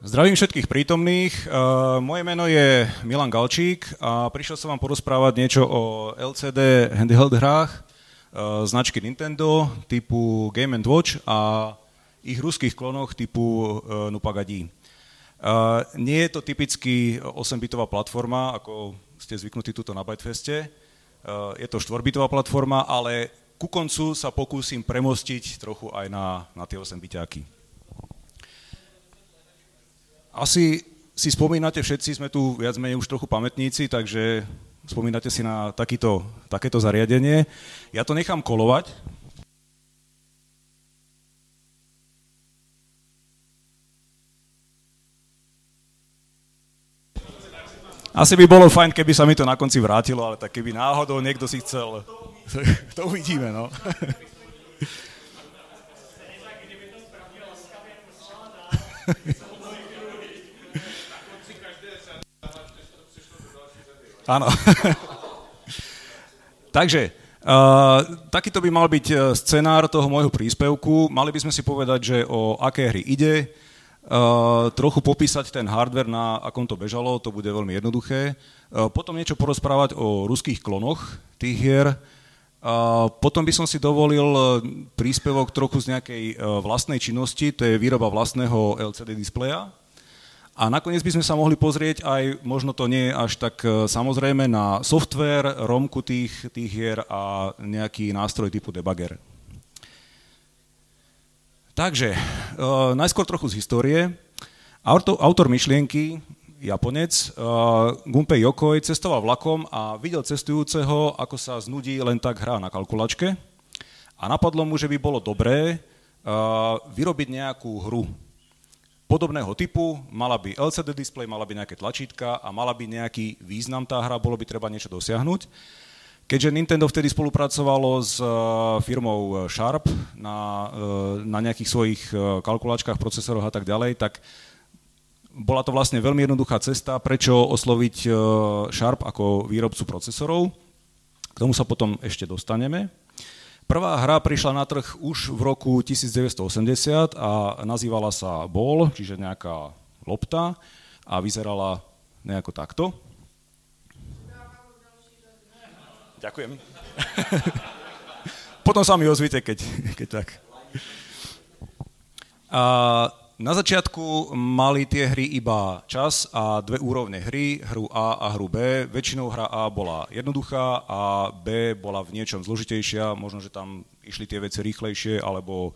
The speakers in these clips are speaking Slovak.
Zdravím všetkých prítomných. Moje meno je Milan Galčík a prišiel som vám porozprávať niečo o LCD handheld hrách značky Nintendo typu Game & Watch a ich ruských klonoch typu Ну Погоди. Nie je to typicky 8-bitová platforma, ako ste zvyknutí tuto na Bytefeste. Je to 4-bitová platforma, ale ku koncu sa pokúsim premostiť trochu aj na tie 8-biťáky. Asi si spomínate všetci, sme tu viac menej už trochu pamätníci, takže spomínate si na takéto zariadenie. Ja to nechám kolovať. Asi by bolo fajn, keby sa mi to na konci vrátilo, ale tak keby náhodou niekto si chcel, to uvidíme, no. Áno. Takže, takýto by mal byť scenár toho môjho príspevku. Mali by sme si povedať, že o aké hry ide, trochu popísať ten hardware, na akom to bežalo, to bude veľmi jednoduché. Potom niečo porozprávať o ruských klonoch tých hier. Potom by som si dovolil príspevok trochu z nejakej vlastnej činnosti, to je výroba vlastného LCD displeja. A nakoniec by sme sa mohli pozrieť aj, možno to nie je až tak samozrejme, na software, romku tých hier a nejaký nástroj typu debugger. Takže, najskôr trochu z histórie. Autor myšlienky, Japonec, Gunpei Yokoi, cestoval vlakom a videl cestujúceho, ako sa znudí, len tak hrá na kalkulačke. A napadlo mu, že by bolo dobré vyrobiť nejakú hru podobného typu, mala by LCD display, mala by nejaké tlačítka a mala by nejaký význam tá hra, bolo by treba niečo dosiahnuť. Keďže Nintendo vtedy spolupracovalo s firmou Sharp na nejakých svojich kalkulačkách, procesoroch a tak ďalej, tak bola to vlastne veľmi jednoduchá cesta, prečo osloviť Sharp ako výrobcu procesorov. K tomu sa potom ešte dostaneme. Prvá hra prišla na trh už v roku 1980 a nazývala sa Ball, čiže nejaká lopta, a vyzerala nejako takto. Ďakujem. Potom sa mi ozvite, keď tak. Na začiatku mali tie hry iba čas a dve úrovne hry, hru A a hru B. Väčšinou hra A bola jednoduchá a B bola v niečom zložitejšia, možno, že tam išli tie veci rýchlejšie, alebo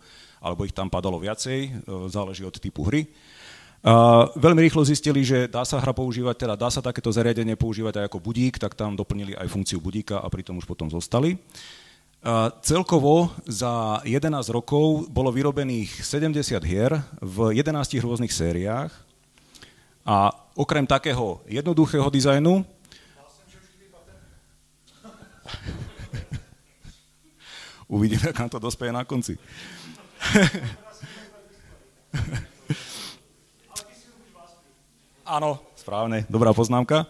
ich tam padalo viacej, záleží od typu hry. Veľmi rýchlo zistili, že dá sa hra používať, teda dá sa takéto zariadenie používať aj ako budík, tak tam doplnili aj funkciu budíka a pritom už potom zostali. Celkovo za 11 rokov bolo vyrobených 70 hier v 11 rôznych sériách a okrem takého jednoduchého dizajnu uvidíme, kam to dospeje na konci. Áno, správne, dobrá poznámka.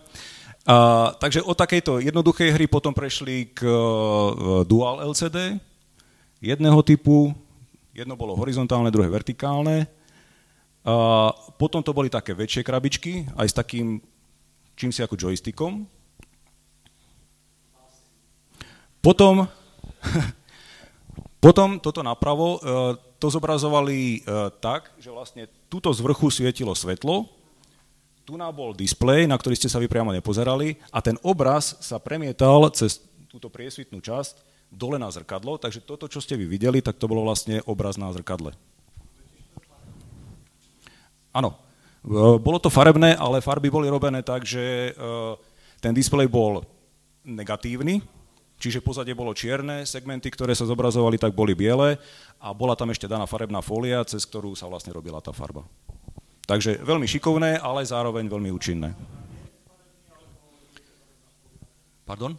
Takže od takejto jednoduchej hry potom prešli k Dual LCD jedného typu, jedno bolo horizontálne, druhé vertikálne. Potom to boli také väčšie krabičky, aj s takým čímsi ako joystickom. Potom toto napravo to zobrazovali tak, že vlastne tuto z vrchu svietilo svetlo, tu bol displej, na ktorý ste sa vy priamo nepozerali a ten obraz sa premietal cez túto priesvitnú časť dole na zrkadlo, takže toto, čo ste vy videli, tak to bolo vlastne obraz na zrkadle. Áno, bolo to farebné, ale farby boli robené tak, že ten displej bol negatívny, čiže pozadie bolo čierne, segmenty, ktoré sa zobrazovali, tak boli biele a bola tam ešte daná farebná fólia, cez ktorú sa vlastne robila tá farba. Takže veľmi šikovné, ale zároveň veľmi účinné. Pardon?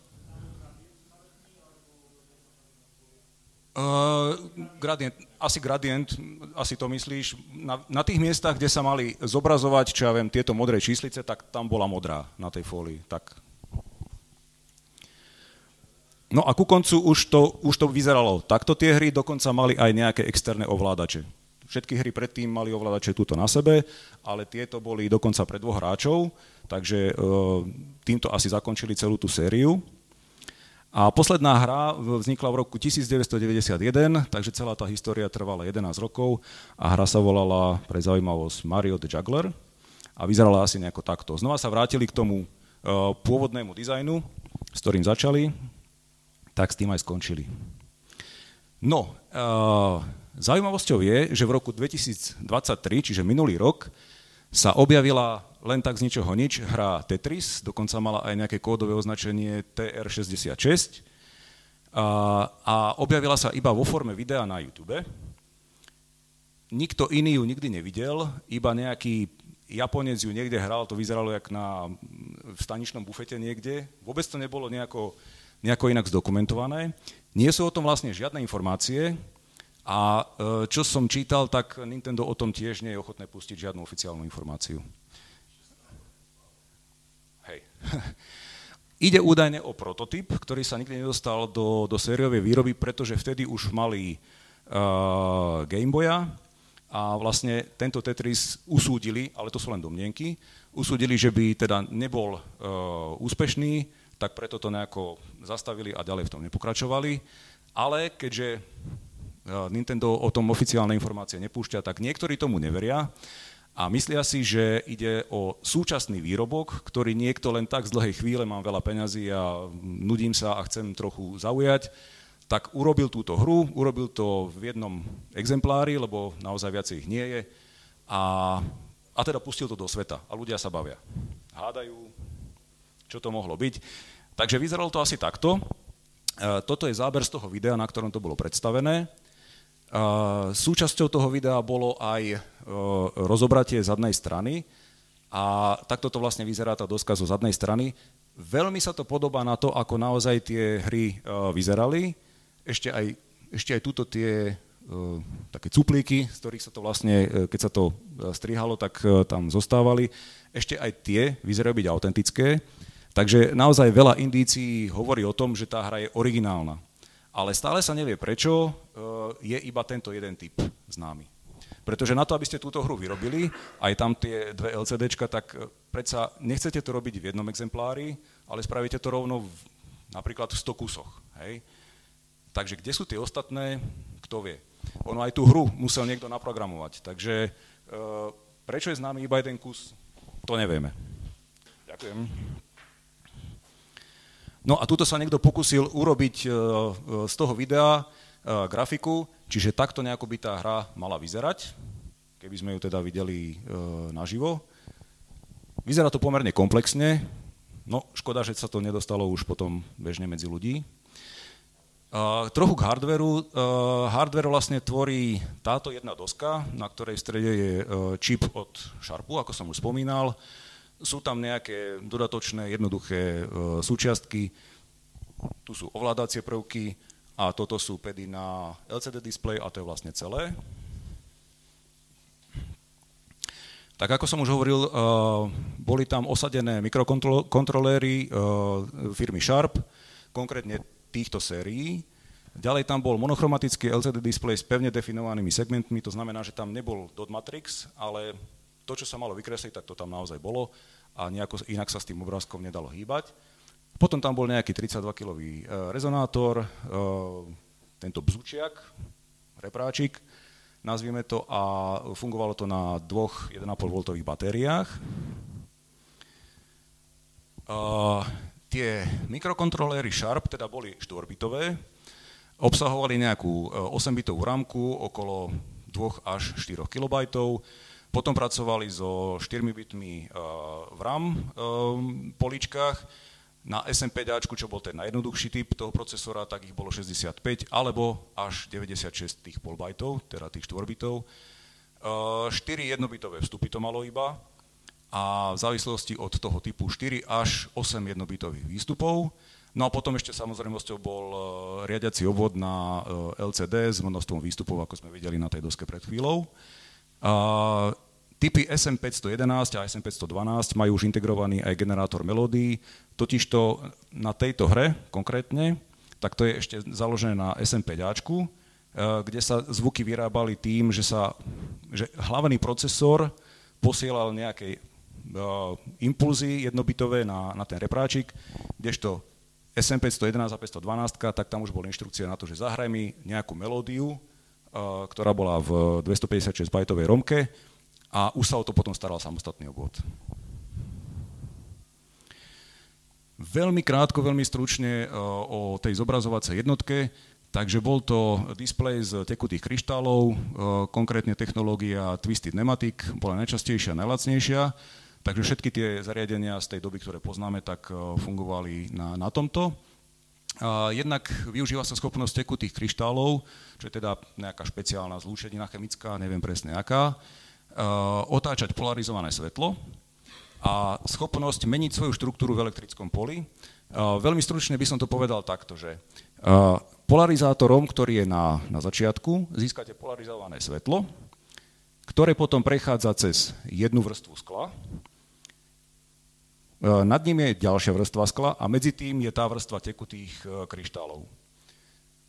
Gradient, asi to myslíš. Na tých miestach, kde sa mali zobrazovať, čo ja viem, tieto modré číslice, tak tam bola modrá na tej fólii. Tak. No a ku koncu už to vyzeralo takto tie hry, dokonca mali aj nejaké externé ovládače. všetky hry predtým mali ovládače túto na sebe, ale tieto boli dokonca pre 2 hráčov, takže týmto asi zakončili celú tú sériu. A posledná hra vznikla v roku 1991, takže celá tá história trvala 11 rokov a hra sa volala pre zaujímavosť Mario the Juggler a vyzerala asi nejako takto. Znova sa vrátili k tomu pôvodnému dizajnu, s ktorým začali, tak s tým aj skončili. No, zaujímavosťou je, že v roku 2023, čiže minulý rok, sa objavila len tak z ničoho nič hra Tetris, dokonca mala aj nejaké kódové označenie TR66 a objavila sa iba vo forme videa na YouTube. Nikto iný ju nikdy nevidel, iba nejaký Japonec ju niekde hral, to vyzeralo jak v staničnom bufete niekde, vôbec to nebolo nejako inak zdokumentované. Nie sú o tom vlastne žiadne informácie a čo som čítal, tak Nintendo o tom tiež nie je ochotné pustiť žiadnu oficiálnu informáciu. Hej. Ide údajne o prototyp, ktorý sa nikdy nedostal do sériovej výroby, pretože vtedy už mali Game Boya a vlastne tento Tetris usúdili, ale to sú len domnienky, usúdili, že by teda nebol úspešný, tak preto to nejako zastavili a ďalej v tom nepokračovali. Ale keďže Nintendo o tom oficiálne informácie nepúšťa, tak niektorí tomu neveria a myslia si, že ide o súčasný výrobok, ktorý niekto len tak z dlhej chvíle, mám veľa peňazí a nudím sa a chcem trochu zaujať, tak urobil túto hru, urobil to v jednom exemplári, lebo naozaj viacej ich nie je a teda pustil to do sveta a ľudia sa bavia. Hádajú, čo to mohlo byť. Takže vyzeralo to asi takto. Toto je záber z toho videa, na ktorom to bolo predstavené. Súčasťou toho videa bolo aj rozobratie zadnej strany a takto to vlastne vyzerá tá doska zo zadnej strany. Veľmi sa to podobá na to, ako naozaj tie hry vyzerali. Ešte aj túto tie také cuplíky, z ktorých sa to vlastne, keď sa to strihalo, tak tam zostávali. Ešte aj tie vyzerajú byť autentické. Takže naozaj veľa indícií hovorí o tom, že tá hra je originálna. Ale stále sa nevie prečo, je iba tento jeden typ známy. Pretože na to, aby ste túto hru vyrobili, aj tam tie 2 LCDčka, tak predsa nechcete to robiť v jednom exemplári, ale spravíte to rovno napríklad v 100 kusoch. Hej? Takže kde sú tie ostatné, kto vie. Ono aj tú hru musel niekto naprogramovať. Takže prečo je známy iba jeden kus, to nevieme. Ďakujem. No a tuto sa niekto pokusil urobiť z toho videa grafiku, čiže takto nejako by tá hra mala vyzerať, keby sme ju teda videli naživo. Vyzerá to pomerne komplexne, no škoda, že sa to nedostalo už potom bežne medzi ľudí. Trochu k hardveru. Hardware vlastne tvorí táto jedna doska, na ktorej v strede je čip od Sharpu, ako som už spomínal. Sú tam nejaké dodatočné, jednoduché súčiastky, tu sú ovládacie prvky a toto sú pady na LCD display a to je vlastne celé. Tak ako som už hovoril, boli tam osadené mikrokontroléry firmy Sharp, konkrétne týchto sérií. Ďalej tam bol monochromatický LCD display s pevne definovanými segmentmi, to znamená, že tam nebol dot matrix, ale to, čo sa malo vykresliť, tak to tam naozaj bolo a nejako inak sa s tým obrázkom nedalo hýbať. Potom tam bol nejaký 32-kilový rezonátor, tento bzučiak, repráčik, nazvime to, a fungovalo to na 2 1,5 V batériách. Tie mikrokontroléry Sharp teda boli 4-bitové, obsahovali nejakú 8-bitovú rámku, okolo 2 až 4 KB. Potom pracovali so 4 bitmi v RAM políčkach. Na SM5, čo bol ten najjednoduchší typ toho procesora, tak ich bolo 65 alebo až 96 tých polbajtov, teda tých 4 bitov. 4 jednobitové vstupy to malo iba a v závislosti od toho typu 4 až 8 jednobitových výstupov. No a potom ešte samozrejmosťou bol riadiaci obvod na LCD s množstvom výstupov, ako sme videli na tej doske pred chvíľou. Typy SM511 a SM512 majú už integrovaný aj generátor melódií, totižto na tejto hre konkrétne, tak to je ešte založené na SM5, kde sa zvuky vyrábali tým, že hlavný procesor posielal nejaké impulzy jednobitové na ten repráčik, kdežto SM511 a 512, tak tam už bola inštrukcia na to, že zahraj mi nejakú melódiu, ktorá bola v 256-bajtovej romke a už sa o to potom staral samostatný obvod. Veľmi krátko, veľmi stručne o tej zobrazovacej jednotke. Takže bol to displej z tekutých kryštálov, konkrétne technológia Twisted Nematic bola najčastejšia a najlacnejšia. Takže všetky tie zariadenia z tej doby, ktoré poznáme, tak fungovali na tomto. Jednak využíva sa schopnosť tekutých kryštálov, čo je teda nejaká špeciálna zlúčenina chemická, neviem presne aká, otáčať polarizované svetlo a schopnosť meniť svoju štruktúru v elektrickom poli. Veľmi stručne by som to povedal takto, že polarizátorom, ktorý je na začiatku, získate polarizované svetlo, ktoré potom prechádza cez jednu vrstvu skla. Nad ním je ďalšia vrstva skla a medzi tým je tá vrstva tekutých kryštálov.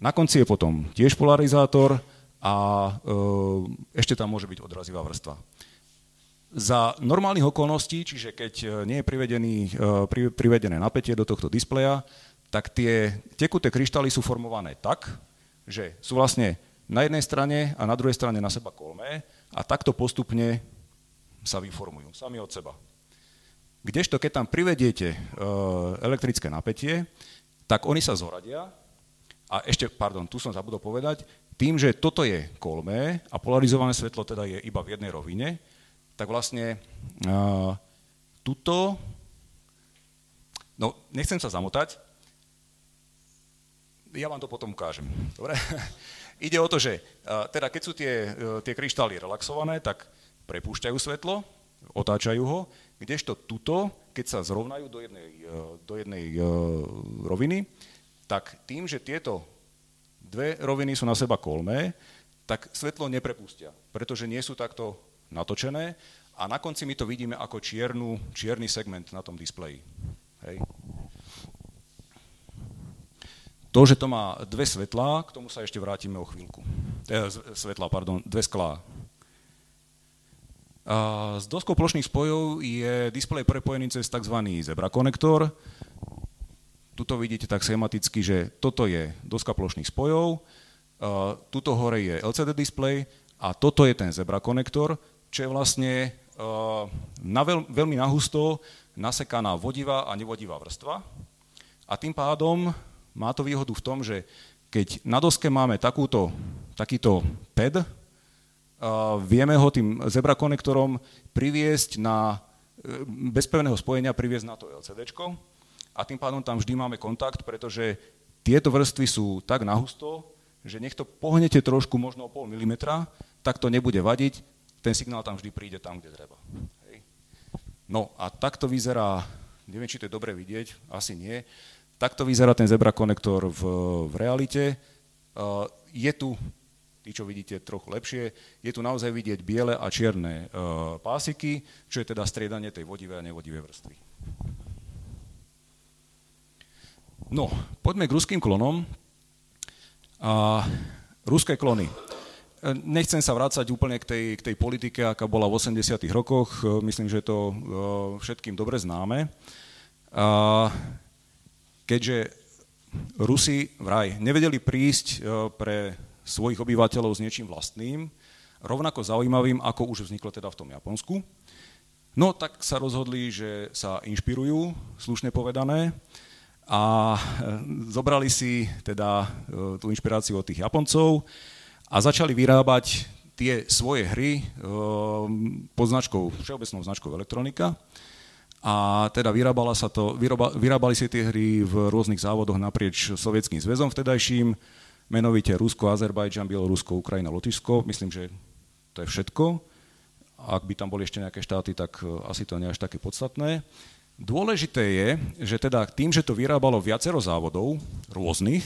Na konci je potom tiež polarizátor a ešte tam môže byť odrazivá vrstva. Za normálnych okolností, čiže keď nie je privedené napätie do tohto displeja, tak tie tekuté kryštály sú formované tak, že sú vlastne na jednej strane a na druhej strane na seba kolmé a takto postupne sa vyformujú sami od seba. Kdežto keď tam privediete elektrické napätie, tak oni sa zoradia a ešte, tu som zabudol povedať, tým, že toto je kolmé a polarizované svetlo teda je iba v jednej rovine, tak vlastne tuto, no nechcem sa zamotať, ja vám to potom ukážem. Dobre? Ide o to, že teda keď sú tie kryštály relaxované, tak prepúšťajú svetlo, otáčajú ho, kdežto tuto, keď sa zrovnajú do jednej roviny, tak tým, že tieto dve roviny sú na seba kolmé, tak svetlo neprepustia, pretože nie sú takto natočené a na konci my to vidíme ako čierny segment na tom displeji. Hej. To, že to má dve svetlá, k tomu sa ešte vrátime o chvíľku. Dve sklá. S doskou plošných spojov je displej prepojený cez tzv. Zebra konektor. Tuto vidíte tak schematicky, že toto je doska plošných spojov, tuto hore je LCD displej a toto je ten Zebra konektor, čo je vlastne veľmi nahusto nasekaná vodivá a nevodivá vrstva. A tým pádom má to výhodu v tom, že keď na doske máme takýto pad, vieme ho tým Zebra konektorom priviesť bez pevného spojenia priviesť na to LCDčko a tým pádom tam vždy máme kontakt, pretože tieto vrstvy sú tak nahusto, že nech to pohnete trošku, možno o 0,5 mm, tak to nebude vadiť, ten signál tam vždy príde tam, kde treba. Hej. No a takto vyzerá, neviem, či to je dobre vidieť, asi nie, takto vyzerá ten Zebra konektor v realite. Je tu, tí, čo vidíte trochu lepšie, je tu naozaj vidieť biele a čierne pásiky, čo je teda striedanie tej vodivej a nevodivej vrstvy. No, poďme k ruským klonom. Ruské klony. Nechcem sa vrácať úplne k tej politike, aká bola v 80. rokoch. Myslím, že to všetkým dobre známe. Keďže Rusi vraj nevedeli prísť pre svojich obyvateľov s niečím vlastným, rovnako zaujímavým, ako už vzniklo teda v tom Japonsku, no tak sa rozhodli, že sa inšpirujú, slušne povedané, a zobrali si teda tú inšpiráciu od tých Japoncov a začali vyrábať tie svoje hry pod všeobecnou značkou elektronika. A teda vyrábali si tie hry v rôznych závodoch naprieč Sovietským zväzom vtedajším, menovite Rusko, Azerbajdžan, Bielorusko, Ukrajina, Lotyšsko. Myslím, že to je všetko. Ak by tam boli ešte nejaké štáty, tak asi to nie je až také podstatné. Dôležité je, že teda tým, že to vyrábalo viacero závodov rôznych,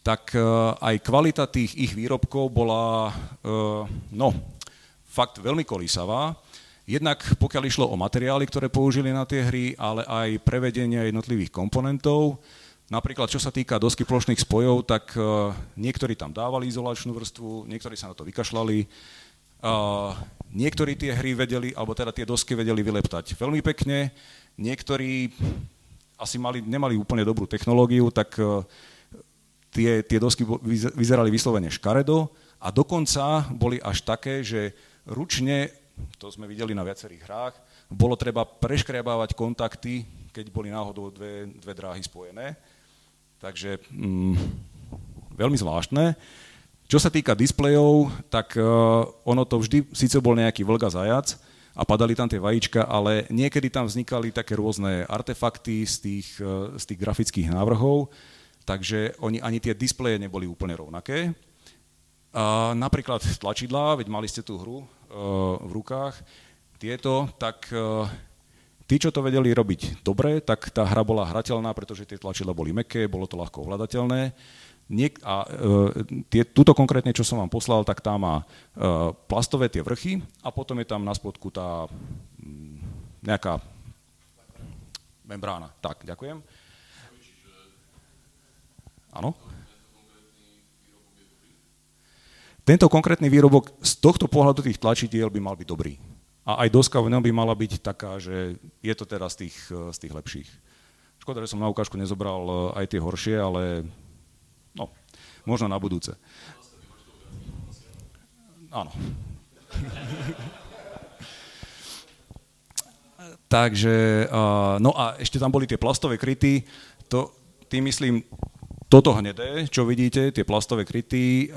tak aj kvalita tých ich výrobkov bola fakt veľmi kolísavá. Jednak pokiaľ išlo o materiály, ktoré použili na tie hry, ale aj prevedenia jednotlivých komponentov. Napríklad, čo sa týka dosky plošných spojov, tak niektorí tam dávali izolačnú vrstvu, niektorí sa na to vykašľali, niektorí tie hry vedeli, alebo teda tie dosky vedeli vyleptať veľmi pekne, niektorí asi nemali úplne dobrú technológiu, tak tie dosky vyzerali vyslovene škaredo a dokonca boli až také, že ručne, to sme videli na viacerých hrách, bolo treba preškriabávať kontakty, keď boli náhodou dve dráhy spojené. Takže veľmi zvláštne. Čo sa týka displejov, tak ono to vždy, síce bol nejaký vlk a zajac a padali tam tie vajíčka, ale niekedy tam vznikali také rôzne artefakty z tých grafických návrhov, takže ani tie displeje neboli úplne rovnaké. Napríklad tlačidlá, veď mali ste tú hru v rukách, tieto, tak tí, čo to vedeli robiť dobre, tak tá hra bola hrateľná, pretože tie tlačidlá boli mäkké, bolo to ľahko ovládateľné. Tuto konkrétne, čo som vám poslal, tak tá má plastové tie vrchy a potom je tam na spodku tá nejaká membrána. Tak, ďakujem. Áno? Tento konkrétny výrobok z tohto pohľadu tých tlačidiel by mal byť dobrý. A aj doska v ňom by mala byť taká, že je to teda z tých lepších. Škoda, že som na ukážku nezobral aj tie horšie, ale no, možno na budúce. Áno. Takže, no a ešte tam boli tie plastové kryty, tým myslím toto hnedé, čo vidíte, tie plastové kryty,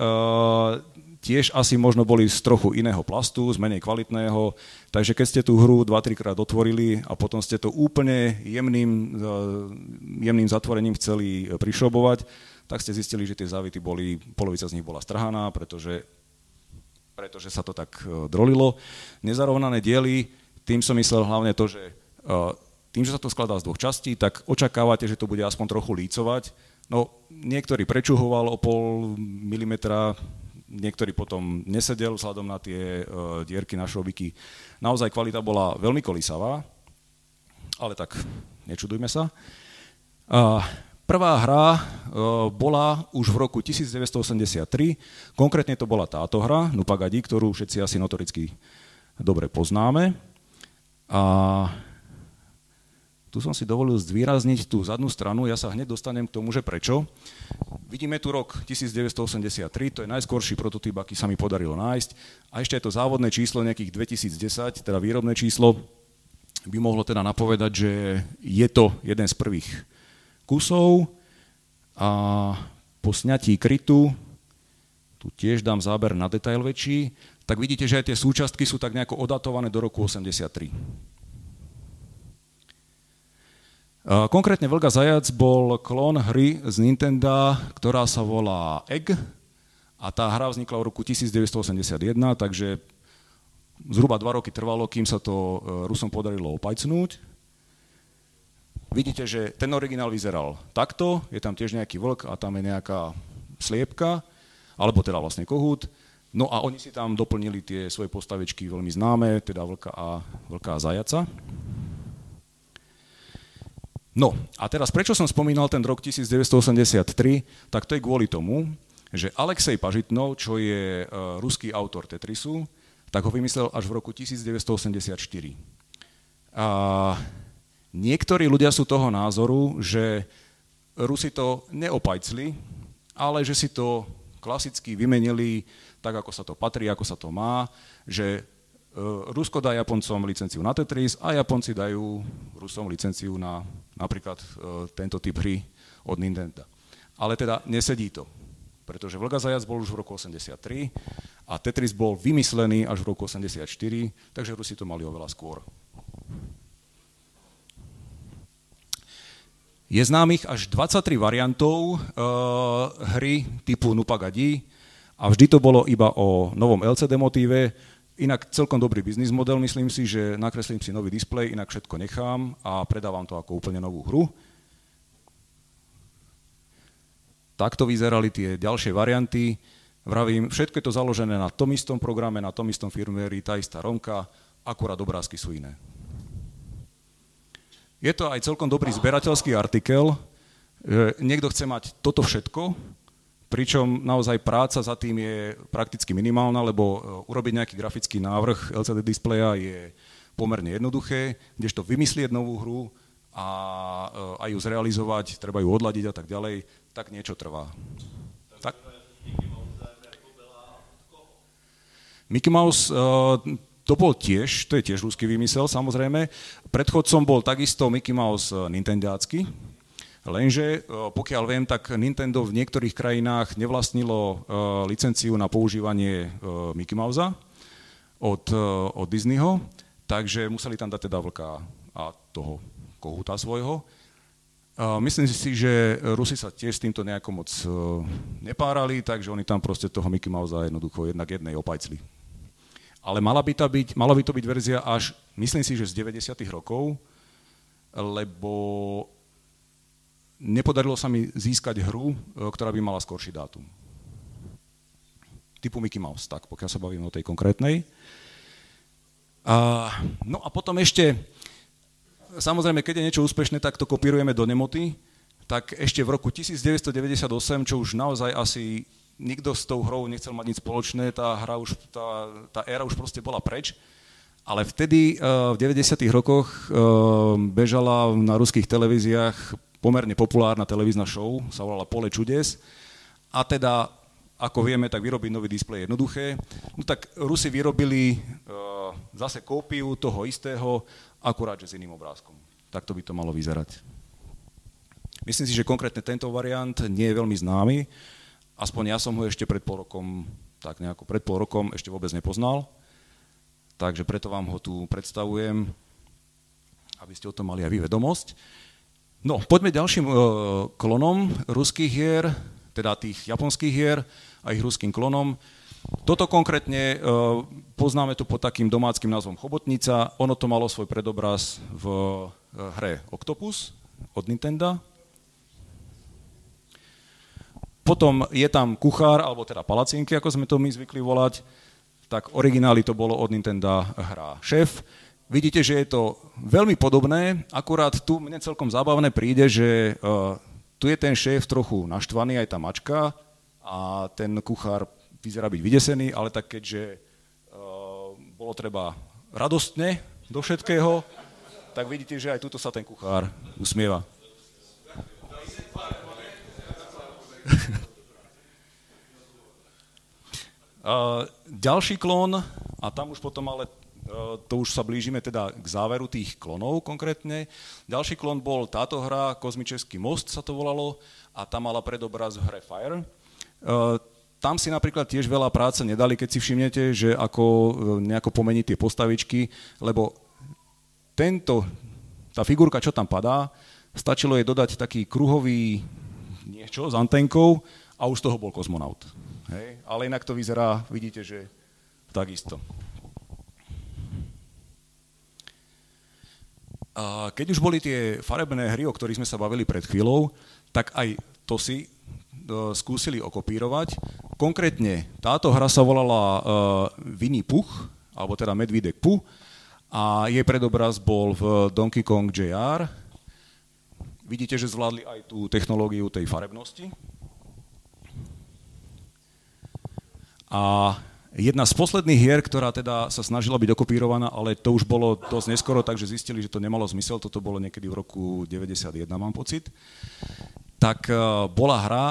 tiež asi možno boli z trochu iného plastu, z menej kvalitného, takže keď ste tú hru 2-3 krát otvorili a potom ste to úplne jemným zatvorením chceli prišrobovať, tak ste zistili, že tie závity polovica z nich bola strhaná, pretože sa to tak drolilo. Nezarovnané diely, tým som myslel hlavne to, že tým, že sa to skladá z dvoch častí, tak očakávate, že to bude aspoň trochu lícovať. No, niektorý prečuhoval o 0,5 milimetra, niektorý potom nesedel vzhľadom na tie dierky na šrobiky. Naozaj kvalita bola veľmi kolísavá, ale tak nečudujme sa. Prvá hra bola už v roku 1983, konkrétne to bola táto hra, Nupagadi, ktorú všetci asi notoricky dobre poznáme. A tu som si dovolil zvýrazniť tú zadnú stranu, ja sa hneď dostanem k tomu, že prečo. Vidíme tu rok 1983, to je najskorší prototyp, aký sa mi podarilo nájsť. A ešte je to závodné číslo nejakých 2010, teda výrobné číslo, by mohlo teda napovedať, že je to jeden z prvých kusov. A po sňatí krytu, tu tiež dám záber na detail väčší, tak vidíte, že aj tie súčiastky sú tak nejako odatované do roku 83. Konkrétne Vlk a zajac bol klón hry z Nintendo, ktorá sa volá Egg a tá hra vznikla v roku 1981, takže zhruba 2 roky trvalo, kým sa to Rusom podarilo opajcnúť. Vidíte, že ten originál vyzeral takto, je tam tiež nejaký vlk a tam je nejaká sliepka, alebo teda vlastne kohút. No a oni si tam doplnili tie svoje postavičky veľmi známe, teda vlka a zajaca. No a teraz prečo som spomínal ten rok 1983, tak to je kvôli tomu, že Alexej Pažitnov, čo je ruský autor Tetrisu, tak ho vymyslel až v roku 1984. A niektorí ľudia sú toho názoru, že Rusi to neopajcli, ale že si to klasicky vymenili tak, ako sa to patrí, ako sa to má, že Rusko dá Japoncom licenciu na Tetris a Japonci dajú Rusom licenciu na napríklad tento typ hry od Nintendo. Ale teda nesedí to, pretože Vlk a zajac bol už v roku 83 a Tetris bol vymyslený až v roku 84, takže Rusi to mali oveľa skôr. Je známych až 23 variantov hry typu Nupagadi a vždy to bolo iba o novom LCD motíve. Inak celkom dobrý biznis model, myslím si, že nakreslím si nový displej, inak všetko nechám a predávam to ako úplne novú hru. Takto vyzerali tie ďalšie varianty. Vravím, všetko je to založené na tom istom programe, na tom istom firmware, tá istá romka, akurát obrázky sú iné. Je to aj celkom dobrý zberateľský artikel, Niekto chce mať toto všetko, pričom naozaj práca za tým je prakticky minimálna, lebo urobiť nejaký grafický návrh LCD displeja je pomerne jednoduché, kdežto vymyslieť novú hru a ju zrealizovať, treba ju odladiť a tak ďalej, tak niečo trvá. Tak? Mickey Mouse, to je tiež ruský výmysel, samozrejme. Predchodcom bol takisto Mickey Mouse nintendácky, lenže pokiaľ viem, tak Nintendo v niektorých krajinách nevlastnilo licenciu na používanie Mickey Mousea od Disneyho, takže museli tam dať teda vlka a toho kohúta svojho. Myslím si, že Rusi sa tiež s týmto nejako moc nepárali, takže oni tam proste toho Mickey Mousea jednoducho jednak jednej opajcli. Ale mala by to byť verzia až, myslím si, že z 90. rokov, lebo nepodarilo sa mi získať hru, ktorá by mala skorší dátum. Typu Mickey Mouse, tak pokiaľ sa bavíme o tej konkrétnej. No a potom ešte, samozrejme, keď je niečo úspešné, tak to kopírujeme do nemoty, tak ešte v roku 1998, čo už naozaj asi nikto s tou hrou nechcel mať nič spoločné, tá éra už proste bola preč, ale vtedy v 90. rokoch bežala na ruských televíziách pomerne populárna televízna show, sa volala Pole čudes, a teda, ako vieme, tak vyrobiť nový displej je jednoduché. No tak Rusi vyrobili zase kópiu toho istého, akurát, že s iným obrázkom. Takto by to malo vyzerať. Myslím si, že konkrétne tento variant nie je veľmi známy, aspoň ja som ho ešte pred pol rokom ešte vôbec nepoznal, takže preto vám ho tu predstavujem, aby ste o tom mali aj vy vedomosť. No, poďme ďalším klonom ruských hier, teda tých japonských hier a ich ruským klonom. Toto konkrétne poznáme tu pod takým domáckym názvom Chobotnica. Ono to malo svoj predobraz v hre Octopus od Nintendo. Potom je tam kuchár, alebo teda palacinky, ako sme to my zvykli volať. Tak origináli to bolo od Nintendo hra Šéf. Vidíte, že je to veľmi podobné, akurát tu mne celkom zábavné príde, že tu je ten šéf trochu naštvaný, aj tá mačka, a ten kuchár vyzerá byť vydesený, ale tak keďže bolo treba radostne do všetkého, tak vidíte, že aj tuto sa ten kuchár usmieva. Ďalší klon, a tam už potom ale to už sa blížime teda k záveru tých klonov konkrétne. Ďalší klon bol táto hra, Kozmičeský most sa to volalo, a tam mala predobraz v hre Fire. Tam si napríklad tiež veľa práce nedali, keď si všimnete, že ako nejako pomeniť tie postavičky, lebo tá figurka, čo tam padá, stačilo jej dodať taký kruhový niečo s antenkou a už z toho bol kozmonaut. Hej? Ale inak to vyzerá, vidíte, že takisto. A keď už boli tie farebné hry, o ktorých sme sa bavili pred chvíľou, tak aj to si skúsili okopírovať. Konkrétne táto hra sa volala Winnie Puch, alebo teda Medvídek Pu, a jej predobraz bol v Donkey Kong Jr. Vidíte, že zvládli aj tú technológiu tej farebnosti. A jedna z posledných hier, ktorá teda sa snažila byť okopírovaná, ale to už bolo dosť neskoro, takže zistili, že to nemalo zmysel, toto bolo niekedy v roku 91, mám pocit, tak bola hra,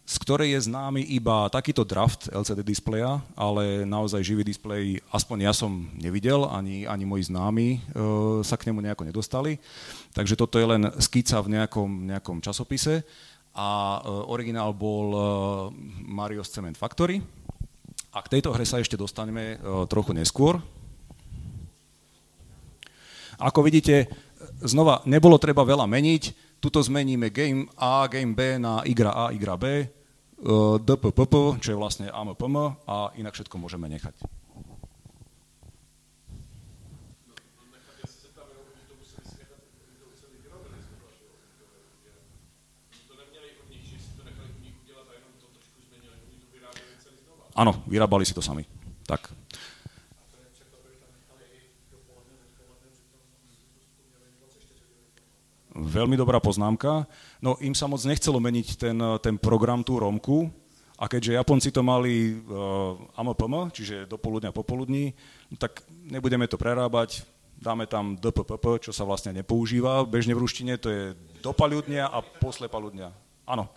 z ktorej je známy iba takýto draft LCD displeja, ale naozaj živý displej, aspoň ja som nevidel, ani moji známi sa k nemu nejako nedostali. Takže toto je len skica v nejakom časopise a originál bol Mario's Cement Factory. A k tejto hre sa ešte dostaneme trochu neskôr. Ako vidíte, znova nebolo treba veľa meniť. Tuto zmeníme game A, game B na igra A, igra B, DPPP, čo je vlastne AMPM, a inak všetko môžeme nechať. Áno, vyrábali si to sami. Tak. veľmi dobrá poznámka. No im sa moc nechcelo meniť ten program, tú romku, a keďže Japonci to mali AMPM, čiže dopoludňa, popoludní, tak nebudeme to prerábať, dáme tam DPPP, čo sa vlastne nepoužíva. Bežne v ruštine to je do paľudnia a posle paľudnia. Áno.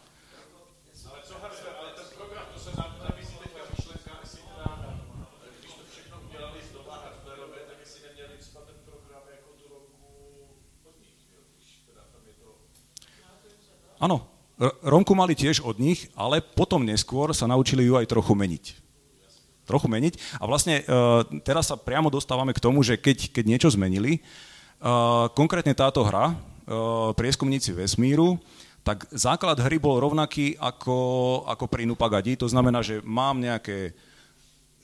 Áno, romku mali tiež od nich, ale potom neskôr sa naučili ju aj trochu meniť. A vlastne teraz sa priamo dostávame k tomu, že keď niečo zmenili, konkrétne táto hra, Prieskumníci vesmíru, tak základ hry bol rovnaký ako pri Nupagadi, to znamená, že mám nejaké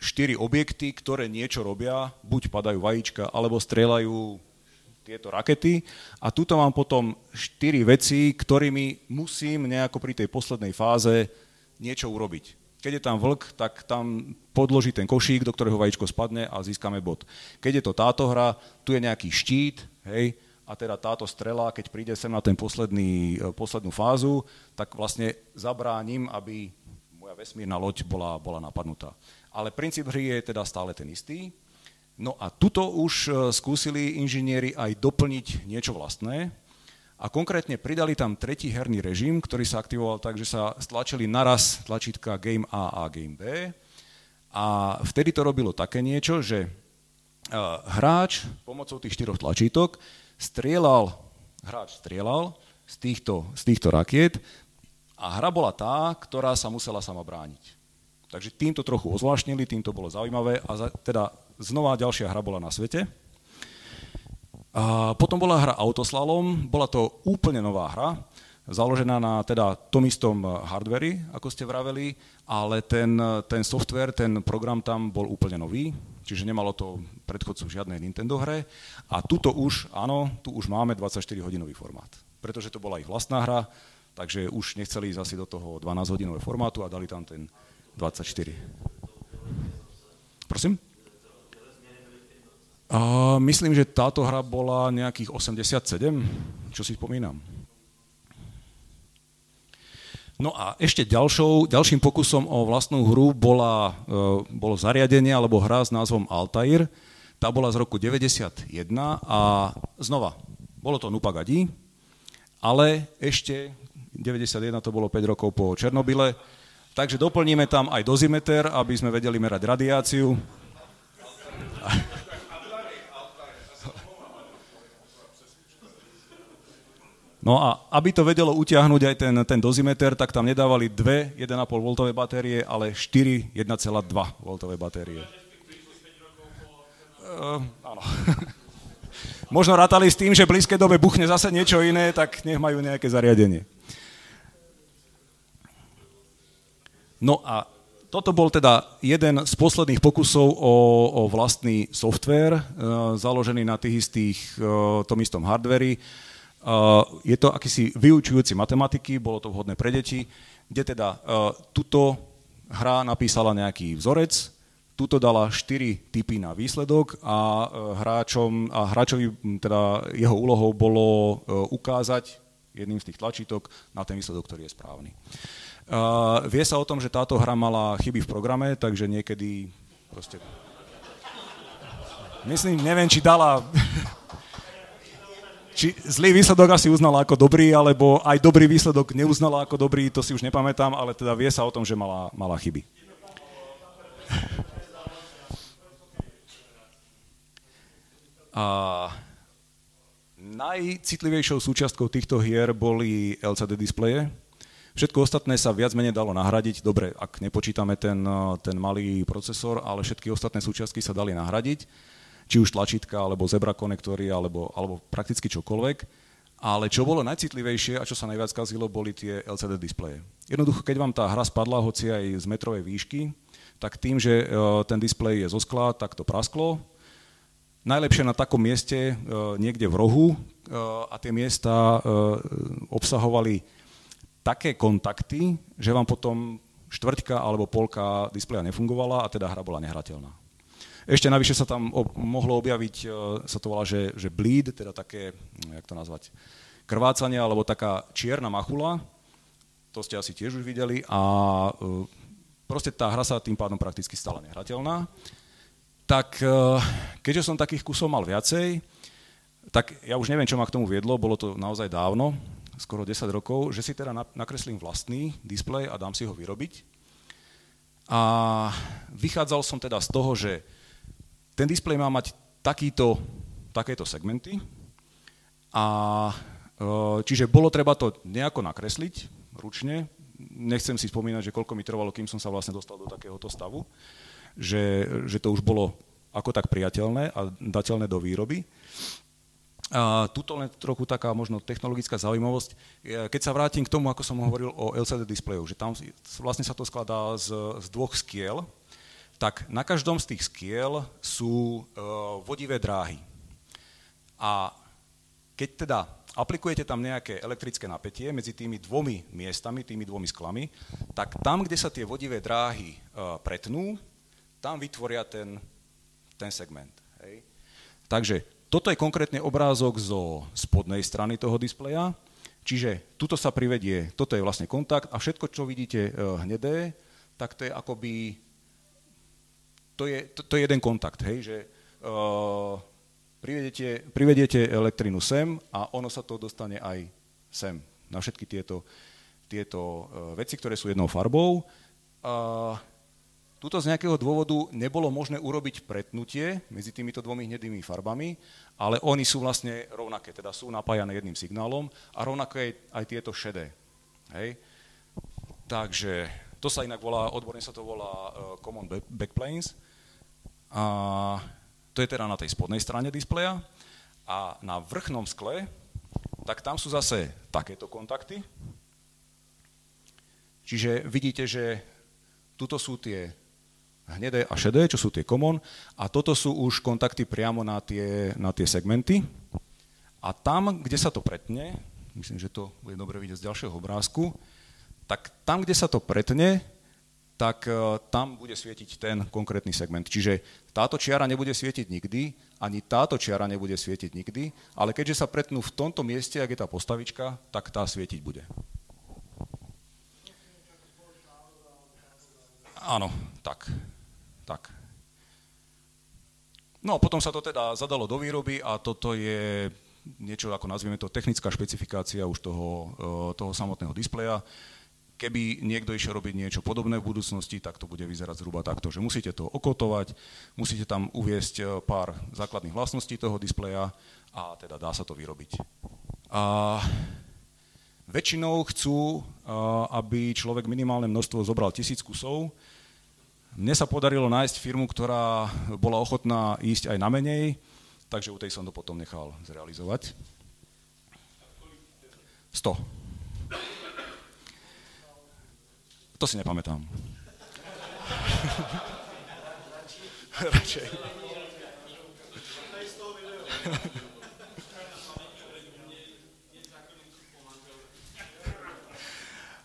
4 objekty, ktoré niečo robia, buď padajú vajíčka, alebo strieľajú tieto rakety a tuto mám potom 4 veci, ktorými musím nejako pri tej poslednej fáze niečo urobiť. Keď je tam vlk, tak tam podloží ten košík, do ktorého vajíčko spadne a získame bod. Keď je to táto hra, tu je nejaký štít, hej, a teda táto strela, keď príde sem na ten poslednú fázu, tak vlastne zabránim, aby moja vesmírna loď bola napadnutá. Ale princíp hry je teda stále ten istý. No a tuto už skúsili inžinieri aj doplniť niečo vlastné a konkrétne pridali tam tretí herný režim, ktorý sa aktivoval tak, že sa stlačili naraz tlačítka Game A a Game B a vtedy to robilo také niečo, že hráč pomocou tých 4 tlačítok hráč strieľal z týchto rakiet a hra bola tá, ktorá sa musela sama brániť. Takže týmto trochu ozvláštnili, týmto bolo zaujímavé a teda znova ďalšia hra bola na svete. A potom bola hra Autoslalom, bola to úplne nová hra, založená na teda tom istom hardveri, ako ste vraveli, ale ten software, ten program tam bol úplne nový, čiže nemalo to predchodcu v žiadnej Nintendo hre. A tuto už, áno, tu už máme 24-hodinový formát, pretože to bola ich vlastná hra, takže už nechceli ísť asi do toho 12-hodinového formátu a dali tam ten 24. Prosím? Myslím, že táto hra bola nejakých 87, čo si spomínam. No a ešte ďalším pokusom o vlastnú hru bolo zariadenie alebo hra s názvom Altair. Tá bola z roku 91 a znova, bolo to Nupagadi, ale ešte 91 to bolo 5 rokov po Černobyle. Takže doplníme tam aj dozimeter, aby sme vedeli merať radiáciu. No a aby to vedelo utiahnuť aj ten dozimeter, tak tam nedávali 2 1,5 V batérie, ale 4 1,2 V batérie. Áno. Možno rátali s tým, že v blízkej dobe buchne zase niečo iné, tak nech majú nejaké zariadenie. No a toto bol teda jeden z posledných pokusov o vlastný software, založený na tom istom hardveri. Je to akýsi vyučujúci matematiky, bolo to vhodné pre deti, kde teda tuto hra napísala nejaký vzorec, tuto dala 4 typy na výsledok a hráčovi teda jeho úlohou bolo ukázať jedným z tých tlačítok na ten výsledok, ktorý je správny. Vie sa o tom, že táto hra mala chyby v programe, takže niekedy proste... Neviem, či dala... Či zlý výsledok asi uznala ako dobrý, alebo aj dobrý výsledok neuznala ako dobrý, to si už nepamätám, ale teda vie sa o tom, že mala chyby. Najcitlivejšou súčiastkou týchto hier boli LCD displeje. Všetko ostatné sa viac menej dalo nahradiť. Dobre, ak nepočítame ten malý procesor, ale všetky ostatné súčiastky sa dali nahradiť. Či už tlačítka, alebo zebra konektory, alebo prakticky čokoľvek. Ale čo bolo najcitlivejšie a čo sa najviac kazilo, boli tie LCD displeje. Jednoducho, keď vám tá hra spadla, hoci aj z metrovej výšky, tak tým, že ten displej je zo skla, tak to prasklo. Najlepšie na takom mieste, niekde v rohu, a tie miesta obsahovali také kontakty, že vám potom štvrťka alebo polka displeja nefungovala a teda hra bola nehrateľná. Ešte navyše sa tam mohlo objaviť, sa to volá, že bleed, teda také, jak to nazvať, krvácanie alebo taká čierna machula, to ste asi tiež už videli, a proste tá hra sa tým pádom prakticky stala nehrateľná. Tak keďže som takých kusov mal viacej, tak ja už neviem, čo ma k tomu viedlo, bolo to naozaj dávno, skoro 10 rokov, že si teda nakreslím vlastný displej a dám si ho vyrobiť. A vychádzal som teda z toho, že ten displej má mať takéto segmenty, a čiže bolo treba to nejako nakresliť ručne. Nechcem si spomínať, že koľko mi trvalo, kým som sa vlastne dostal do takéhoto stavu, že to už bolo ako tak priateľné a dateľné do výroby. A tuto len trochu taká možno technologická zaujímavosť. Keď sa vrátim k tomu, ako som hovoril o LCD displejoch, že tam vlastne sa to skladá z dvoch skiel, tak na každom z tých skiel sú vodivé dráhy. A keď teda aplikujete tam nejaké elektrické napätie medzi tými dvomi miestami, tými dvomi sklami, tak tam, kde sa tie vodivé dráhy pretnú, tam vytvoria ten segment. Hej. Takže toto je konkrétne obrázok zo spodnej strany toho displeja, čiže tuto sa privedie, toto je vlastne kontakt a všetko, čo vidíte hnedé, tak to je akoby, to je jeden kontakt, hej, že privediete elektrinu sem a ono sa to dostane aj sem, na všetky tieto veci, ktoré sú jednou farbou. Tuto z nejakého dôvodu nebolo možné urobiť pretnutie medzi týmito dvomi hnedými farbami, ale oni sú vlastne rovnaké, teda sú napájané jedným signálom a rovnaké aj tieto šedé. Hej. Takže to sa inak volá, odborne sa to volá Common Backplanes. A to je teda na tej spodnej strane displeja. A na vrchnom skle, tak tam sú zase takéto kontakty. Čiže vidíte, že tuto sú tie hnedé a šedé, čo sú tie common, a toto sú už kontakty priamo na tie segmenty. A tam, kde sa to pretne, myslím, že to bude dobre vidieť z ďalšieho obrázku, tak tam, kde sa to pretne, tak tam bude svietiť ten konkrétny segment. Čiže táto čiara nebude svietiť nikdy, ani táto čiara nebude svietiť nikdy, ale keďže sa pretnú v tomto mieste, ak je tá postavička, tak tá svietiť bude. Áno, tak. No a potom sa to teda zadalo do výroby a toto je niečo, ako nazvieme to, technická špecifikácia už toho samotného displeja. Keby niekto išiel robiť niečo podobné v budúcnosti, tak to bude vyzerať zhruba takto, že musíte to okotovať, musíte tam uviesť pár základných vlastností toho displeja a teda dá sa to vyrobiť. A väčšinou chcú, aby človek minimálne množstvo zobral 1000 kusov. Mne sa podarilo nájsť firmu, ktorá bola ochotná ísť aj na menej, takže u tej som to potom nechal zrealizovať. 100. To si nepamätám. Radšej.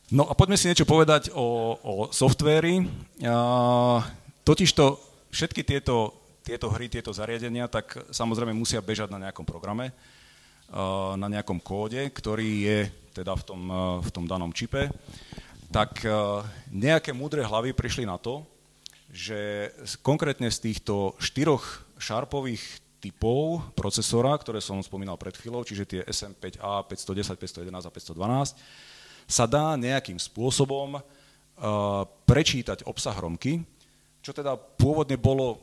No a poďme si niečo povedať o softvéri. Totižto všetky tieto hry, tieto zariadenia, tak samozrejme musia bežať na nejakom programe, na nejakom kóde, ktorý je teda v tom danom čipe. Tak nejaké múdre hlavy prišli na to, že konkrétne z týchto 4 šarpových typov procesora, ktoré som spomínal pred chvíľou, čiže tie SM5A, 510, 511 a 512, sa dá nejakým spôsobom prečítať obsah romky, čo teda pôvodne bolo,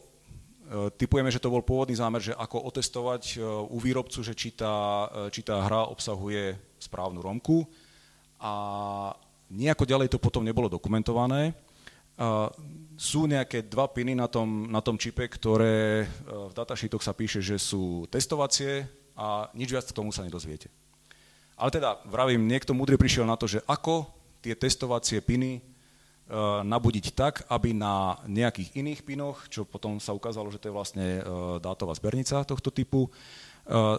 tipujeme, že to bol pôvodný zámer, že ako otestovať u výrobcu, že či tá hra obsahuje správnu romku, a nejako ďalej to potom nebolo dokumentované. Sú nejaké 2 piny na tom čipe, ktoré v datasheetoch sa píše, že sú testovacie a nič viac k tomu sa nedozviete. Ale teda, vravím, niekto múdry prišiel na to, že ako tie testovacie piny nabudiť tak, aby na nejakých iných pinoch, čo potom sa ukázalo, že to je vlastne dátová zbernica tohto typu,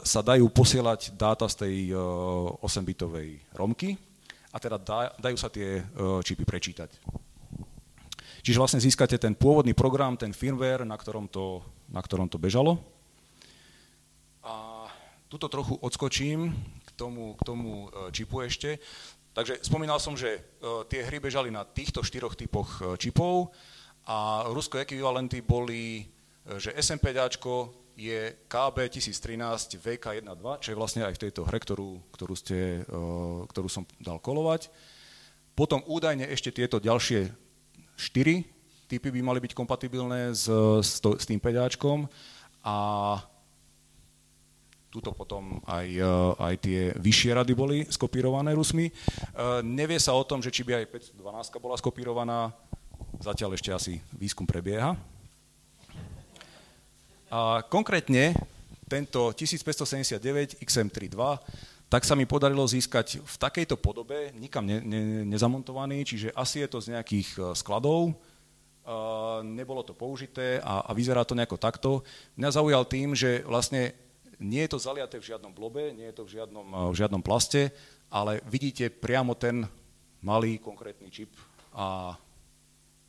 sa dajú posielať dáta z tej 8-bitovej romky a teda dajú sa tie čipy prečítať. Čiže vlastne získate ten pôvodný program, ten firmware, na ktorom to bežalo. A tuto trochu odskočím k tomu čipu ešte. Takže spomínal som, že tie hry bežali na týchto 4 typoch čipov a rusko ekvivalenty boli, že SMP-ďačko je KB1013 VK12, čo je vlastne aj v tejto hre, ktorú som dal kolovať. Potom údajne ešte tieto ďalšie 4 typy by mali byť kompatibilné s tým peďáčkom a tuto potom aj tie vyššie rady boli skopírované Rusmi. Nevie sa o tom, že či by aj 512 bola skopírovaná, zatiaľ ešte asi výskum prebieha. A konkrétne tento 1579 XM32, tak sa mi podarilo získať v takejto podobe, nikam nezamontovaný, čiže asi je to z nejakých skladov, nebolo to použité a vyzerá to nejako takto. Mňa zaujal tým, že vlastne nie je to zaliaté v žiadnom blobe, nie je to v žiadnom plaste, ale vidíte priamo ten malý konkrétny čip a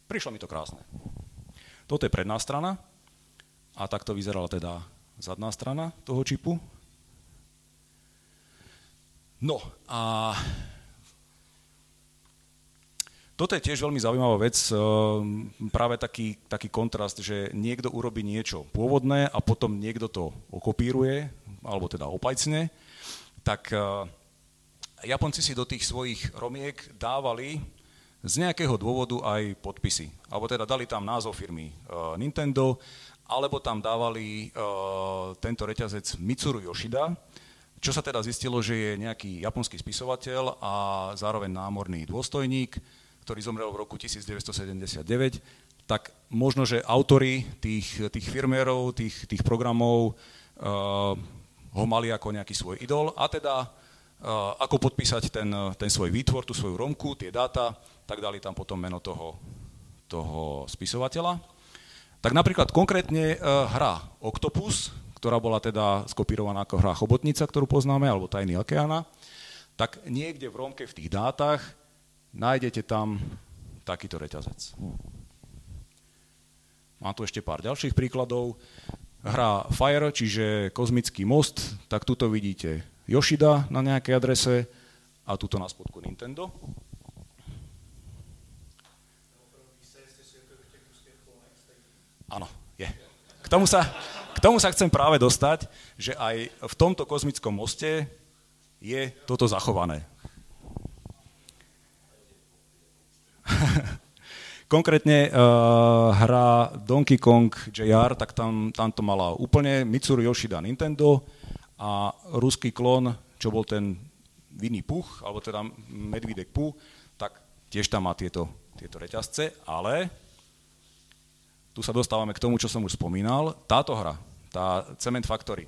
prišlo mi to krásne. Toto je predná strana a takto vyzerala teda zadná strana toho čipu. No a toto je tiež veľmi zaujímavá vec, práve taký kontrast, že niekto urobí niečo pôvodné a potom niekto to okopíruje, alebo teda opajcne, tak Japonci si do tých svojich romiek dávali z nejakého dôvodu aj podpisy, alebo teda dali tam názov firmy Nintendo, alebo tam dávali tento reťazec Mitsuru Yoshida, čo sa teda zistilo, že je nejaký japonský spisovateľ a zároveň námorný dôstojník, ktorý zomrel v roku 1979, tak možno, že autori tých firmérov, tých programov ho mali ako nejaký svoj idol a teda ako podpísať ten svoj výtvor, tú svoju romku, tie dáta, tak dali tam potom meno toho spisovateľa. Tak napríklad konkrétne hra Octopus, ktorá bola teda skopírovaná ako hra Chobotnica, ktorú poznáme, alebo Tajný okeána, tak niekde v romke v tých dátach nájdete tam takýto reťazec. Mám tu ešte pár ďalších príkladov. Hra Fire, čiže kozmický most, tak tuto vidíte Yoshida na nejakej adrese a tuto na spodku Nintendo. Áno, je. K tomu sa chcem práve dostať, že aj v tomto kozmickom moste je toto zachované. Konkrétne hra Donkey Kong JR, tak tam to mala úplne Mitsuru Yoshida Nintendo a ruský klon, čo bol ten Winnie Puch, alebo teda Medvídek Pooh, tak tiež tam má tieto reťazce, ale tu sa dostávame k tomu, čo som už spomínal. Táto hra, tá Cement Factory,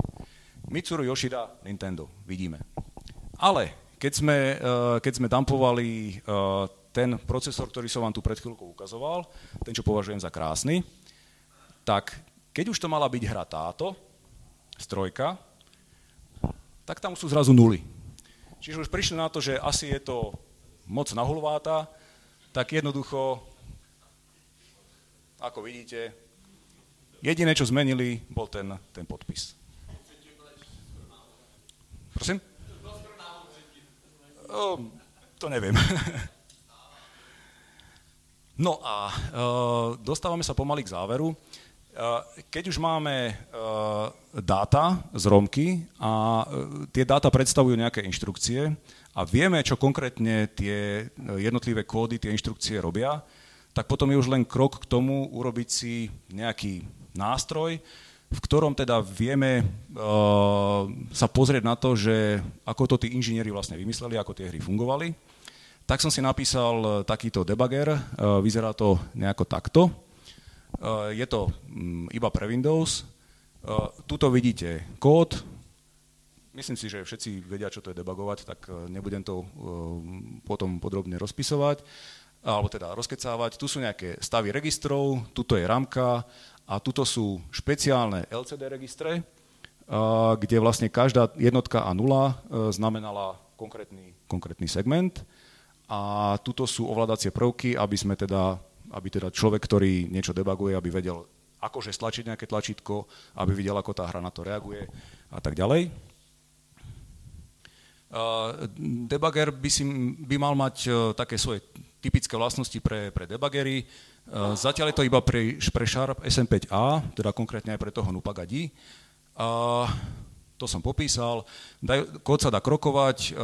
Mitsuru Yoshida Nintendo, vidíme. Ale keď sme dumpovali ten procesor, ktorý som vám tu pred chvíľkou ukazoval, ten, čo považujem za krásny, tak keď už to mala byť hra táto, strojka, tak tam sú zrazu nuly. Čiže už prišli na to, že asi je to moc nahulváta, tak jednoducho, ako vidíte, jediné, čo zmenili, bol ten podpis. Prosím? To neviem. No a dostávame sa pomaly k záveru. Keď už máme dáta z romky a tie dáta predstavujú nejaké inštrukcie a vieme, čo konkrétne tie jednotlivé kódy, tie inštrukcie robia, tak potom je už len krok k tomu urobiť si nejaký nástroj, v ktorom teda vieme sa pozrieť na to, že ako to tí inžinieri vlastne vymysleli, ako tie hry fungovali. Tak som si napísal takýto debugger, vyzerá to nejako takto. Je to iba pre Windows. Tuto vidíte kód. Myslím si, že všetci vedia, čo to je debugovať, tak nebudem to potom podrobne rozpisovať, alebo teda rozkecávať. Tu sú nejaké stavy registrov, tuto je ramka a tuto sú špeciálne LCD registre, kde vlastne každá jednotka a nula znamenala konkrétny segment. A tuto sú ovládacie prvky, aby teda človek, ktorý niečo debuguje, aby vedel, akože stlačiť nejaké tlačítko, aby videl, ako tá hra na to reaguje a tak ďalej. Debugger by mal mať také svoje typické vlastnosti pre debuggery. Zatiaľ je to iba pre Sharp SM5A, teda konkrétne aj pre toho NUPAG-ID. To som popísal. Kód sa dá krokovať,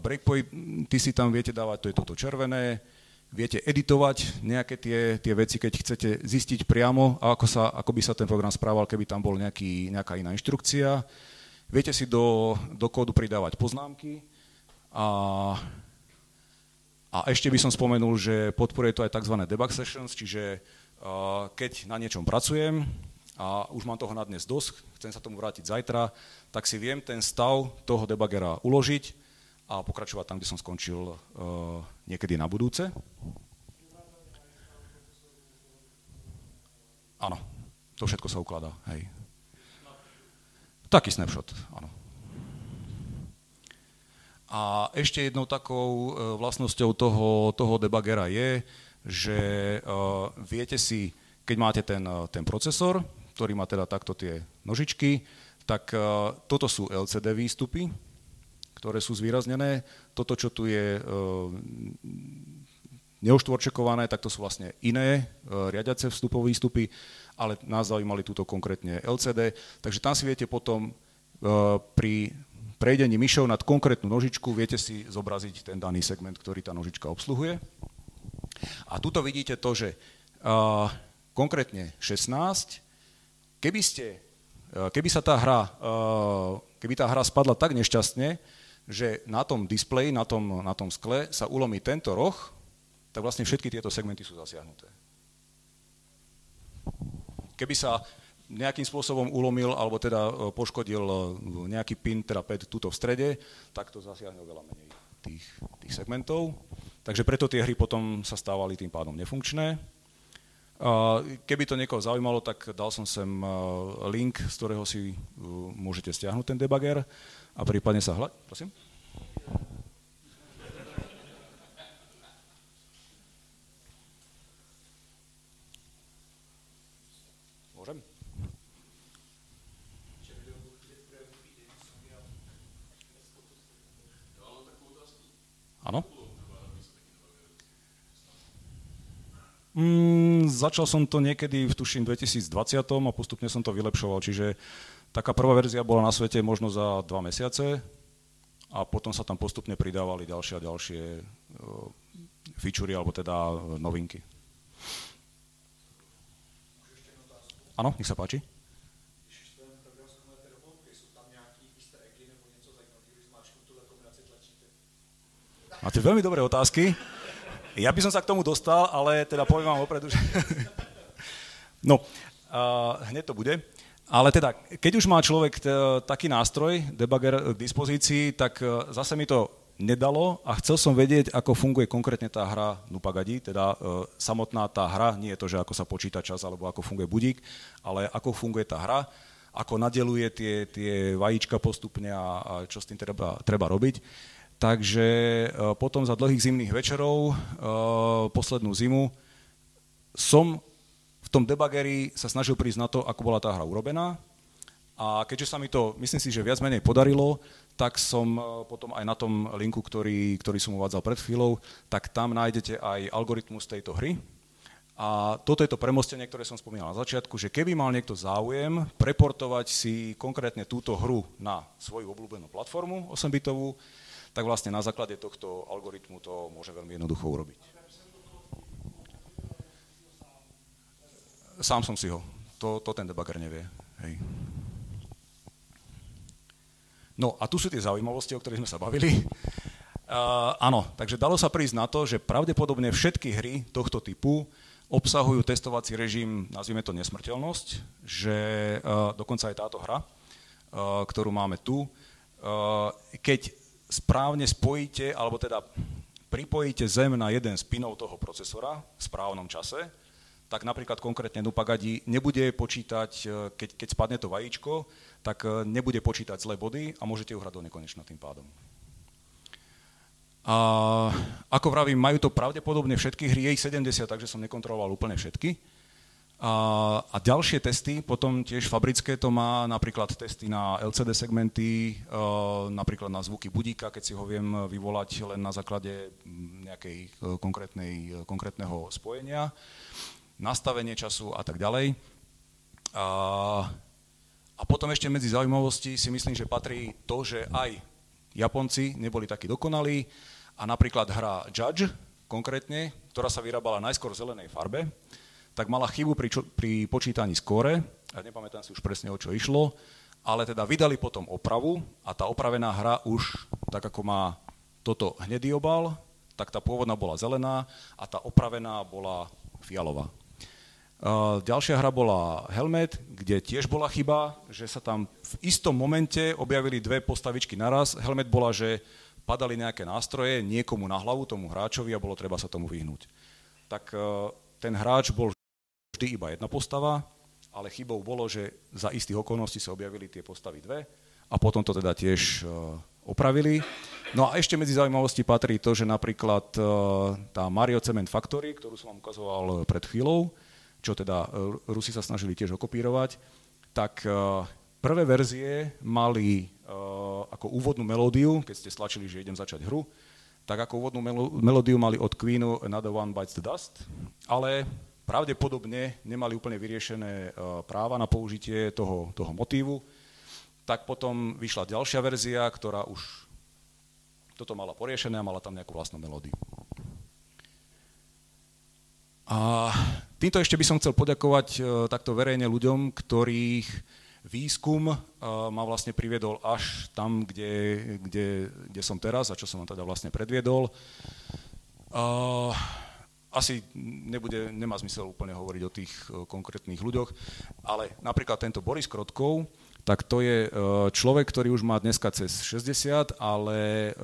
breakpointy si tam viete dávať, to je toto červené. Viete editovať nejaké tie veci, keď chcete zistiť priamo, ako by sa ten program správal, keby tam bol nejaká iná inštrukcia. Viete si do kódu pridávať poznámky a ešte by som spomenul, že podporuje to aj tzv. Debug sessions, čiže keď na niečom pracujem a už mám toho na dnes dosť, chcem sa tomu vrátiť zajtra, tak si viem ten stav toho debugera uložiť a pokračovať tam, kde som skončil niekedy na budúce. Áno, to všetko sa ukladá, hej. Taký snapshot, áno. A ešte jednou takou vlastnosťou toho debugera je, že viete si, keď máte ten procesor, ktorý má teda takto tie nožičky, tak toto sú LCD výstupy, ktoré sú zvýraznené. Toto, čo tu je neoštvorčekované, tak to sú vlastne iné riadiace vstupové výstupy, ale nás zaujímali túto konkrétne LCD. Takže tam si viete potom pri prejdení myšou nad konkrétnu nožičku, viete si zobraziť ten daný segment, ktorý tá nožička obsluhuje. A tuto vidíte to, že konkrétne 16, keby tá hra spadla tak nešťastne, že na tom displeji, na tom skle sa ulomí tento roh, tak vlastne všetky tieto segmenty sú zasiahnuté. Keby sa nejakým spôsobom ulomil alebo teda poškodil nejaký pin, teda pad tuto v strede, tak to zasiahne oveľa menej tých segmentov. Takže preto tie hry potom sa stávali tým pádom nefunkčné. Keby to niekoho zaujímalo, tak dal som sem link, z ktorého si môžete stiahnuť ten debugger a prípadne sa prosím? Môžem? Áno? Začal som to niekedy v tuším 2020 a postupne som to vylepšoval, čiže taká prvá verzia bola na svete možno za 2 mesiace a potom sa tam postupne pridávali ďalšie a ďalšie featurey alebo teda novinky. Áno, nech sa páči. Máte veľmi dobré otázky. Ja by som sa k tomu dostal, ale teda poviem vám opredu, že... No, hneď to bude. Ale teda, keď už má človek taký nástroj, debugger k dispozícii, tak zase mi to nedalo a chcel som vedieť, ako funguje konkrétne tá hra NUPAG-ID, teda samotná tá hra, nie je to, že ako sa počíta čas alebo ako funguje budík, ale ako funguje tá hra, ako nadeluje tie vajíčka postupne a čo s tým treba robiť. Takže potom za dlhých zimných večerov, poslednú zimu, som v tom debuggeri sa snažil prísť na to, ako bola tá hra urobená. A keďže sa mi to, myslím si, že viac menej podarilo, tak som potom aj na tom linku, ktorý som uvádzal pred chvíľou, tak tam nájdete aj algoritmus tejto hry. A toto je to premostenie, ktoré som spomínal na začiatku, že keby mal niekto záujem preportovať si konkrétne túto hru na svoju obľúbenú platformu 8-bitovú, tak vlastne na základe tohto algoritmu to môže veľmi jednoducho urobiť. Sám som si ho. To ten debugger nevie. Hej. No a tu sú tie zaujímavosti, o ktorých sme sa bavili. Áno, takže dalo sa prísť na to, že pravdepodobne všetky hry tohto typu obsahujú testovací režim, nazvime to nesmrteľnosť, že dokonca aj táto hra, ktorú máme tu, keď správne spojíte, alebo teda pripojíte zem na jeden z pinov toho procesora v správnom čase, tak napríklad konkrétne NUPAG-ID nebude počítať, keď spadne to vajíčko, tak nebude počítať zlé body a môžete ju hrať do nekonečna tým pádom. A ako vravím, majú to pravdepodobne všetky hry, je ich 70, takže som nekontroloval úplne všetky. A ďalšie testy, potom tiež fabrické to má, napríklad testy na LCD segmenty, napríklad na zvuky budíka, keď si ho viem vyvolať len na základe nejakej konkrétneho spojenia, nastavenie času a tak ďalej. A potom ešte medzi zaujímavosti si myslím, že patrí to, že aj Japonci neboli takí dokonalí a napríklad hra Judge, konkrétne, ktorá sa vyrábala najskôr v zelenej farbe, tak mala chybu pri počítaní skóre, a nepamätám si už presne, o čo išlo, ale teda vydali potom opravu a tá opravená hra už, tak ako má toto hnedý obal, tak tá pôvodná bola zelená a tá opravená bola fialová. Ďalšia hra bola Helmet, kde tiež bola chyba, že sa tam v istom momente objavili dve postavičky naraz. Helmet bola, že padali nejaké nástroje niekomu na hlavu, tomu hráčovi, a bolo treba sa tomu vyhnúť. Tak ten hráč bol vždy iba jedna postava, ale chybou bolo, že za istých okolností sa objavili tie postavy dve a potom to teda tiež opravili. No a ešte medzi zaujímavosti patrí to, že napríklad tá Mario Cement Factory, ktorú som vám ukazoval pred chvíľou, čo teda Rusi sa snažili tiež okopírovať, tak prvé verzie mali ako úvodnú melódiu, keď ste stlačili, že idem začať hru, tak ako úvodnú melódiu mali od Queenu Another One Bites the Dust, ale pravdepodobne nemali úplne vyriešené práva na použitie toho motívu, tak potom vyšla ďalšia verzia, ktorá už toto mala poriešené a mala tam nejakú vlastnú melódiu. A týmto ešte by som chcel poďakovať takto verejne ľuďom, ktorých výskum ma vlastne priviedol až tam, kde som teraz a čo som vám teda vlastne predviedol. Asi nemá zmysel úplne hovoriť o tých konkrétnych ľuďoch, ale napríklad tento Boris Krotkov, tak to je človek, ktorý už má dneska cez 60, ale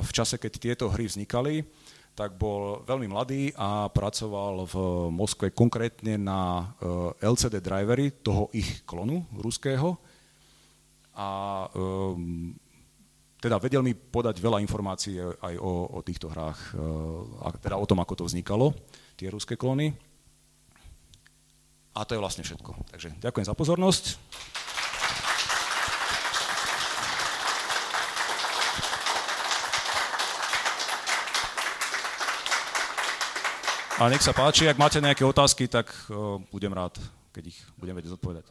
v čase, keď tieto hry vznikali, tak bol veľmi mladý a pracoval v Moskve konkrétne na LCD drivery toho ich klonu ruského a teda vedel mi podať veľa informácií aj o týchto hrách, teda o tom, ako to vznikalo, tie ruské klony. A to je vlastne všetko. Takže ďakujem za pozornosť. A nech sa páči, ak máte nejaké otázky, tak budem rád, keď ich budem vedieť zodpovedať.